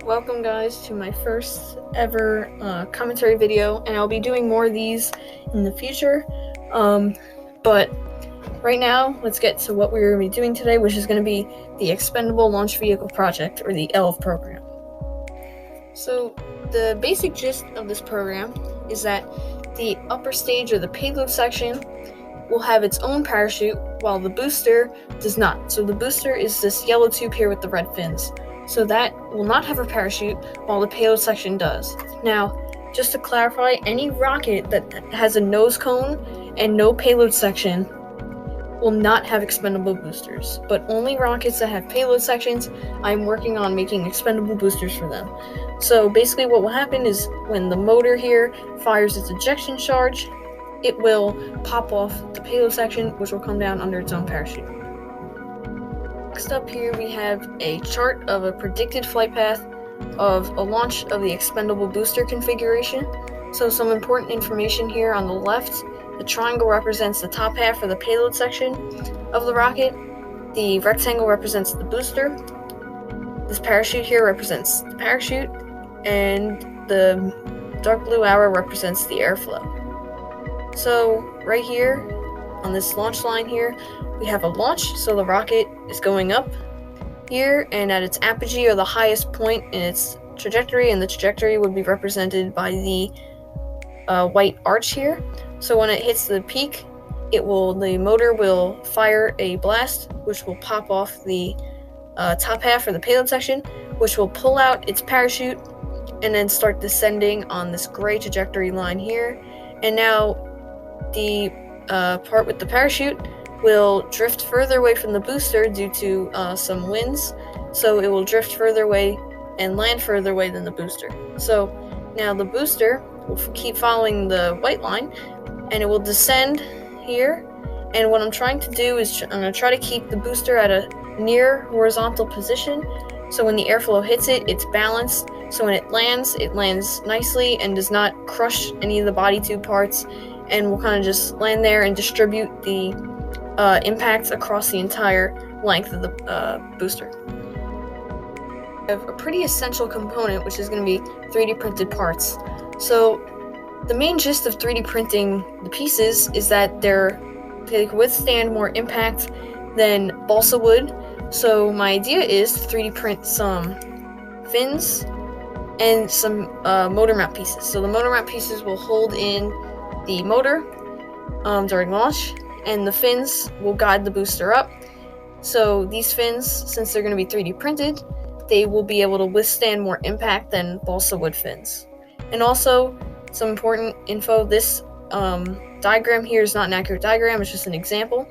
Welcome guys to my first ever commentary video, and I'll be doing more of these in the future. But right now, let's get to what we're going to be doing today, which is going to be the Expendable Launch Vehicle Project, or the ELV program. So the basic gist of this program is that the upper stage or the payload section will have its own parachute, while the booster does not. So the booster is this yellow tube here with the red fins. So that will not have a parachute, while the payload section does. Now, just to clarify, any rocket that has a nose cone and no payload section will not have expendable boosters, but only rockets that have payload sections, I'm working on making expendable boosters for them. So basically what will happen is when the motor here fires its ejection charge, it will pop off the payload section, which will come down under its own parachute. Next up here we have a chart of a predicted flight path of a launch of the expendable booster configuration. So some important information here on the left. The triangle represents the top half of the payload section of the rocket. The rectangle represents the booster. This parachute here represents the parachute, and the dark blue arrow represents the airflow. So right here on this launch line here, we have a launch, so the rocket is going up here, and at its apogee, or the highest point in its trajectory, and the trajectory would be represented by the white arch here. So when it hits the peak, the motor will fire a blast, which will pop off the top half or the payload section, which will pull out its parachute and then start descending on this gray trajectory line here. And now the part with the parachute will drift further away from the booster due to some winds, so it will drift further away and land further away than the booster. So now the booster will keep following the white line, and it will descend here. And what I'm trying to do is I'm going to try to keep the booster at a near horizontal position, so when the airflow hits it, it's balanced, so when it lands nicely and does not crush any of the body tube parts, and will kind of just land there and distribute the impacts across the entire length of the booster. We have a pretty essential component, which is going to be 3D printed parts. So the main gist of 3D printing the pieces is that they withstand more impact than balsa wood. So my idea is to 3D print some fins and some motor mount pieces. So the motor mount pieces will hold in the motor during launch, and the fins will guide the booster up. So these fins, since they're going to be 3D printed, they will be able to withstand more impact than balsa wood fins. And also, some important info, this diagram here is not an accurate diagram, it's just an example.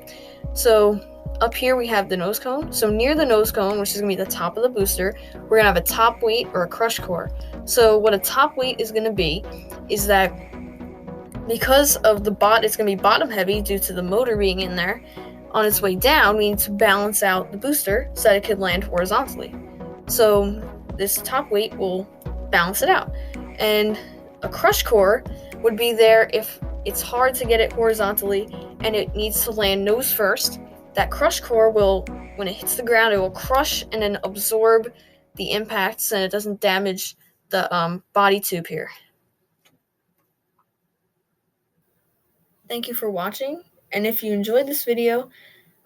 So up here we have the nose cone. So near the nose cone, which is going to be the top of the booster, we're going to have a top weight or a crush core. So what a top weight is going to be is that because of it's going to be bottom heavy due to the motor being in there, on its way down, we need to balance out the booster so that it could land horizontally. So this top weight will balance it out. And a crush core would be there if it's hard to get it horizontally and it needs to land nose first. That crush core will, when it hits the ground, it will crush and then absorb the impacts, and it doesn't damage the body tube here. Thank you for watching, and if you enjoyed this video,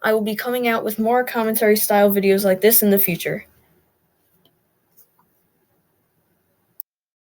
I will be coming out with more commentary style videos like this in the future.